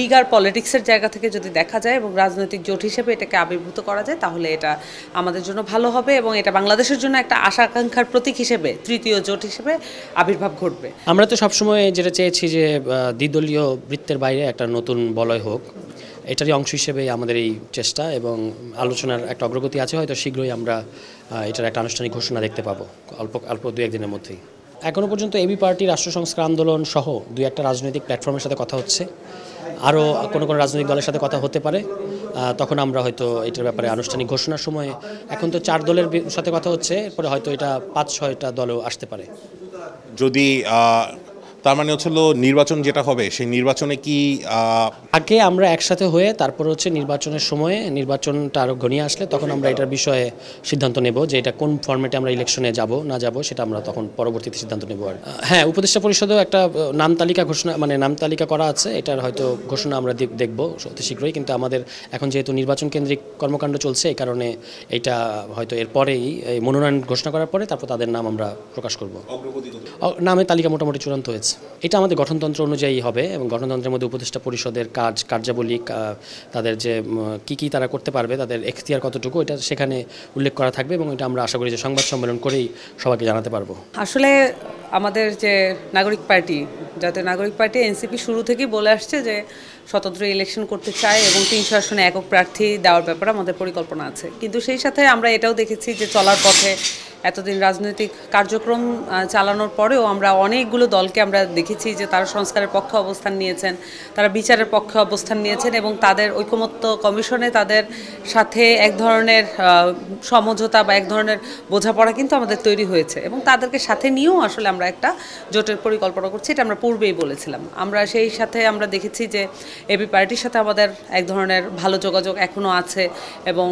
Bigger পলিটিক্সের জায়গা থেকে যদি দেখা যায় এবং রাজনৈতিক জোট হিসেবে এটাকে আবির্ভূত করা যায় তাহলে এটা আমাদের জন্য ভালো হবে এবং এটা বাংলাদেশের জন্য একটা আশা আকাঙ্ক্ষার প্রতীক হিসেবে তৃতীয় জোট হিসেবে আবির্ভাব ঘটবে। আমরা তো সবসময় যেটা চেয়েছি যে দ্বিদলীয় বৃত্তের বাইরে একটা নতুন বলয় হোক, এটারই অংশ হিসেবে আমাদের এই চেষ্টা এবং আলোচনার একটা অগ্রগতি আছে। হয়তো শীঘ্রই আমরা এটার একটা আনুষ্ঠানিক ঘোষণা দেখতে পাবো অল্প দু একদিনের মধ্যেই। এখনও পর্যন্ত এবি পার্টি, রাষ্ট্র সংস্কার আন্দোলন সহ দুই একটা রাজনৈতিক প্ল্যাটফর্মের সাথে কথা হচ্ছে, আরও কোনো রাজনৈতিক দলের সাথে কথা হতে পারে। তখন আমরা হয়তো এটার ব্যাপারে আনুষ্ঠানিক ঘোষণার সময়, এখন তো 4 দলের সাথে কথা হচ্ছে, এরপরে হয়তো এটা 5-6টা দলও আসতে পারে। যদি তার মানে হচ্ছে নির্বাচন যেটা হবে সেই নির্বাচনে কি আগে আমরা একসাথে হয়ে তারপর হচ্ছে নির্বাচনের সময়ে, নির্বাচনটা আরও ঘনিয়ে আসলে তখন আমরা এটার বিষয়ে সিদ্ধান্ত নেব যে এটা কোন ফরম্যাটে আমরা ইলেকশনে যাব না যাব, সেটা আমরা তখন পরবর্তীতে সিদ্ধান্ত নেব। আর হ্যাঁ, উপদেষ্টা পরিষদেও একটা নাম তালিকা করা আছে, এটার হয়তো ঘোষণা আমরা দেখব অতি শীঘ্রই। কিন্তু আমাদের এখন যেহেতু নির্বাচন কেন্দ্রিক কর্মকাণ্ড চলছে, এই কারণে এটা হয়তো এরপরেই এই মনোনয়ন ঘোষণা করার পরে তারপর তাদের নাম আমরা প্রকাশ করব। নামের তালিকা মোটামুটি চূড়ান্ত হয়েছে। এটা আমাদের গঠনতন্ত্র অনুযায়ী হবে এবং গঠনতন্ত্রের মধ্যে উপদেষ্টা পরিষদের কার্যাবলী, তাদের যে কি তারা করতে পারবে, তাদের এখতিয়ার কতটুকু, এটা সেখানে উল্লেখ করা থাকবে এবং এটা আমরা আশা করি যে সংবাদ সম্মেলন করেই সবাইকে জানাতে পারবো। আসলে আমাদের যে নাগরিক পার্টি, জাতীয় নাগরিক পার্টি এনসিপি শুরু থেকেই বলে আসছে যে স্বতন্ত্র ইলেকশন করতে চায় এবং 300 আসনে একক প্রার্থী দেওয়ার ব্যাপারে আমাদের পরিকল্পনা আছে। কিন্তু সেই সাথে আমরা এটাও দেখেছি যে চলার পথে এতদিন রাজনৈতিক কার্যক্রম চালানোর পরেও আমরা অনেকগুলো দলকে আমরা দেখেছি যে তারা সংস্কারের পক্ষে অবস্থান নিয়েছেন, তারা বিচারের পক্ষে অবস্থান নিয়েছেন এবং তাদের ঐকমত্য কমিশনে তাদের সাথে এক ধরনের সমঝোতা বা এক ধরনের বোঝাপড়া কিন্তু আমাদের তৈরি হয়েছে এবং তাদেরকে সাথে নিয়েও আসলে আমরা একটা জোটের পরিকল্পনা করছি। এটা আমরা পূর্বেই বলেছিলাম। আমরা সেই সাথে আমরা দেখেছি যে এবি পার্টির সাথে আমাদের এক ধরনের ভালো যোগাযোগ এখনও আছে এবং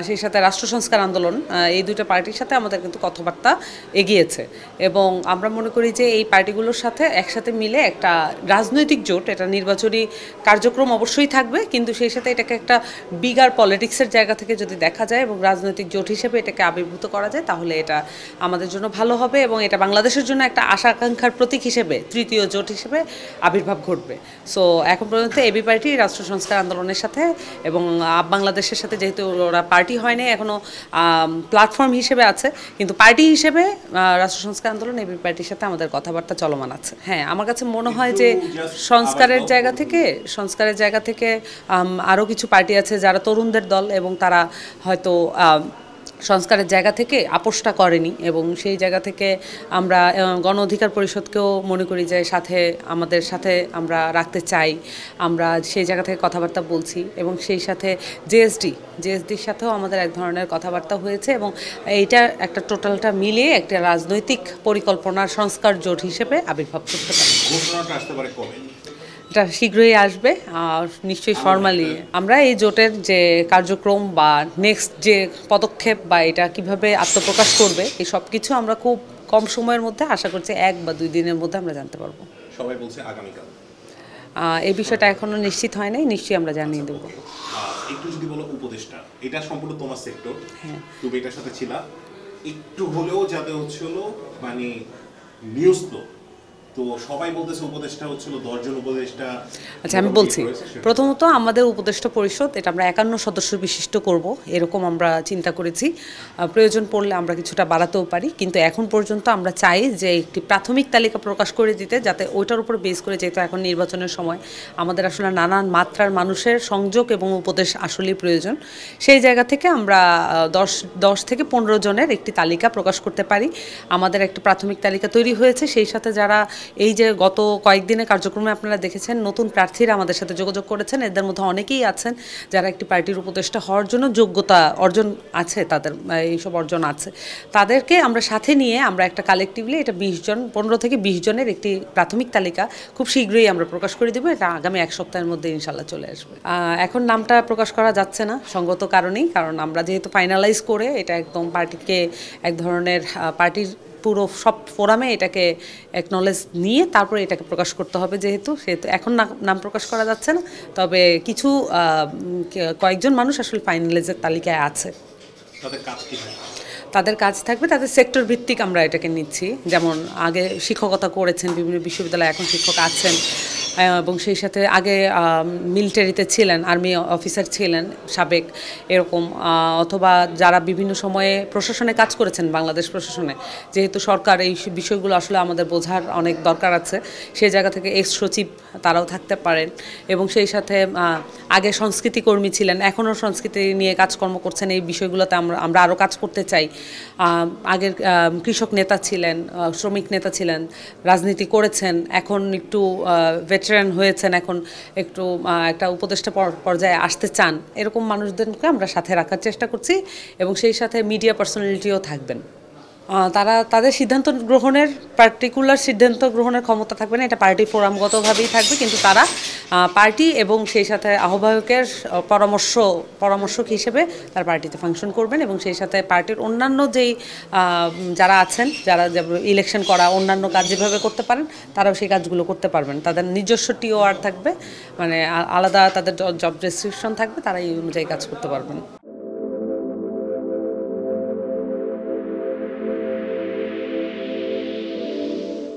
সেই সাথে রাষ্ট্র সংস্কার আন্দোলন, এই দুটো পার্টির সাথে আমাদের কিন্তু কথাবার্তা এগিয়েছে এবং আমরা মনে করি যে এই পার্টিগুলোর সাথে একসাথে মিলে একটা রাজনৈতিক জোট, এটা নির্বাচনী কার্যক্রম অবশ্যই থাকবে, কিন্তু সেই সাথে এটাকে একটা বিগার পলিটিক্সের জায়গা থেকে যদি দেখা যায় এবং রাজনৈতিক জোট হিসেবে এটাকে আবির্ভূত করা যায় তাহলে এটা আমাদের জন্য ভালো হবে এবং এটা বাংলাদেশের জন্য একটা আশা আকাঙ্ক্ষার প্রতীক হিসেবে তৃতীয় জোট হিসেবে আবির্ভাব ঘটবে। সো এখন পর্যন্ত এবি পার্টি রাষ্ট্র সংস্কার আন্দোলনের সাথে এবং বাংলাদেশের সাথে, যেহেতু ওরা পার্টি হয়নি এখনও, প্ল্যাটফর্ম হিসেবে আছে, কিন্তু পার্টি হিসেবে রাষ্ট্র সংস্কার আন্দোলন এবি পার্টির সাথে আমাদের কথাবার্তা চলমান আছে। হ্যাঁ, আমার কাছে মনে হয় যে সংস্কারের জায়গা থেকে আরও কিছু পার্টি আছে যারা তরুণদের দল এবং তারা হয়তো সংস্কারের জায়গা থেকে আপোষটা করেনি এবং সেই জায়গা থেকে আমরা গণ অধিকার পরিষদকেও মনে করি যে আমাদের সাথে আমরা রাখতে চাই। আমরা সেই জায়গা থেকে কথাবার্তা বলছি এবং সেই সাথে জেএসডির সাথেও আমাদের এক ধরনের কথাবার্তা হয়েছে এবং এইটা একটা টোটালটা মিলিয়ে একটা রাজনৈতিক পরিকল্পনার সংস্কার জোট হিসেবে আবির্ভাব করতে পারে। এটা শীঘ্রই আসবে নিশ্চয়ই ফর্মালি। আমরা এই জোটের যে কার্যক্রম বা নেক্সট যে পদক্ষেপ বা এটা কিভাবে আত্মপ্রকাশ করবে, এই সব কিছু আমরা খুব কম সময়ের মধ্যে, আশা করছি 1 বা 2 দিনের মধ্যে আমরা জানতে পারবো। সবাই বলছে আগামীকাল। এই বিষয়টা এখনো নিশ্চিত হয় নাই, নিশ্চয়ই আমরা জানিয়ে দেবো। একটু যদি বলো, উপদেষ্টা এটা সম্পূর্ণ তোমার সেক্টর, হ্যাঁ, তুমি এটার সাথে ছিলা, একটু হলেও যাতে মানে নিউজ তো সবাই বলতেছে উপদেষ্টা 10 জন উপদেষ্টা। আচ্ছা, আমি বলছি, প্রথমত আমাদের উপদেষ্টা পরিষদ এটা আমরা 51 সদস্য বিশিষ্ট করব, এরকম আমরা চিন্তা করেছি। প্রয়োজন পড়লে আমরা কিছুটা বাড়াতেও পারি, কিন্তু এখন পর্যন্ত আমরা চাই যে একটি প্রাথমিক তালিকা প্রকাশ করে দিতে, যাতে ওইটার উপর বেস করে, যেহেতু এখন নির্বাচনের সময় আমাদের আসলে নানান মাত্রার মানুষের সংযোগ এবং উপদেশ আসলেই প্রয়োজন, সেই জায়গা থেকে আমরা 10 থেকে 15 জনের একটি তালিকা প্রকাশ করতে পারি। আমাদের একটা প্রাথমিক তালিকা তৈরি হয়েছে। সেই সাথে যারা এই যে গত কয়েকদিনের কার্যক্রমে আপনারা দেখেছেন নতুন প্রার্থীরা আমাদের সাথে যোগাযোগ করেছেন, এদের মধ্যে অনেকেই আছেন যারা একটি পার্টির উপদেষ্টা হওয়ার জন্য যোগ্যতা অর্জন আছে, তাদের এইসব অর্জন আছে। তাদেরকে আমরা সাথে নিয়ে আমরা একটা কালেকটিভলি এটা 15 থেকে 20 জনের একটি প্রাথমিক তালিকা খুব শীঘ্রই আমরা প্রকাশ করে দেবো। এটা আগামী 1 সপ্তাহের মধ্যে ইনশাল্লাহ চলে আসবে। এখন নামটা প্রকাশ করা যাচ্ছে না সঙ্গত কারণেই, কারণ আমরা যেহেতু ফাইনালাইজ করে এটা একদম পার্টিকে এক ধরনের পার্টির পুরো সব ফোরামে এটাকে অ্যাকনলেজ নিয়ে তারপরে এটাকে প্রকাশ করতে হবে, যেহেতু এখন নাম প্রকাশ করা যাচ্ছে না। তবে কিছু কয়েকজন মানুষ আসলে ফাইনালাইজের তালিকায় আছে। তাদের কাজ থাকবে, তাদের সেক্টর ভিত্তিক আমরা এটাকে নিচ্ছি। যেমন আগে শিক্ষকতা করেছেন বিভিন্ন বিশ্ববিদ্যালয়ে, এখন শিক্ষক আছেন, এবং সেই সাথে আগে মিলিটারিতে ছিলেন, আর্মি অফিসার ছিলেন সাবেক এরকম, অথবা যারা বিভিন্ন সময়ে প্রশাসনে কাজ করেছেন, বাংলাদেশ প্রশাসনে, যেহেতু সরকার এই বিষয়গুলো আসলে আমাদের বোঝার অনেক দরকার আছে, সেই জায়গা থেকে এক্স সচিব তারাও থাকতে পারেন। এবং সেই সাথে আগে সংস্কৃতি কর্মী ছিলেন, এখনও সংস্কৃতি নিয়ে কাজকর্ম করছেন, এই বিষয়গুলোতে আমরা আরও কাজ করতে চাই। আগের কৃষক নেতা ছিলেন, শ্রমিক নেতা ছিলেন, রাজনীতি করেছেন, এখন একটু ভেটারান হয়েছেন, এখন একটু একটা উপদেষ্টা পর্যায়ে আসতে চান, এরকম মানুষদেরকে আমরা সাথে রাখার চেষ্টা করছি। এবং সেই সাথে মিডিয়া পার্সোনালিটিও থাকবেন। তারা তাদের সিদ্ধান্ত গ্রহণের পার্টিকুলার সিদ্ধান্ত গ্রহণের ক্ষমতা থাকবে না, এটা পার্টি ফোরামগতভাবেই থাকবে, কিন্তু তারা পার্টি এবং সেই সাথে আহ্বায়কের পরামর্শক হিসেবে তার পার্টিতে ফাংশন করবেন। এবং সেই সাথে পার্টির অন্যান্য যেই যারা আছেন, যারা ইলেকশন করা অন্যান্য কাজ যেভাবে করতে পারেন, তারাও সেই কাজগুলো করতে পারবেন। তাদের নিজস্ব টিওআর থাকবে, মানে আলাদা তাদের জব ডেসক্রিপশন থাকবে, তারা এই অনুযায়ী কাজ করতে পারবেন।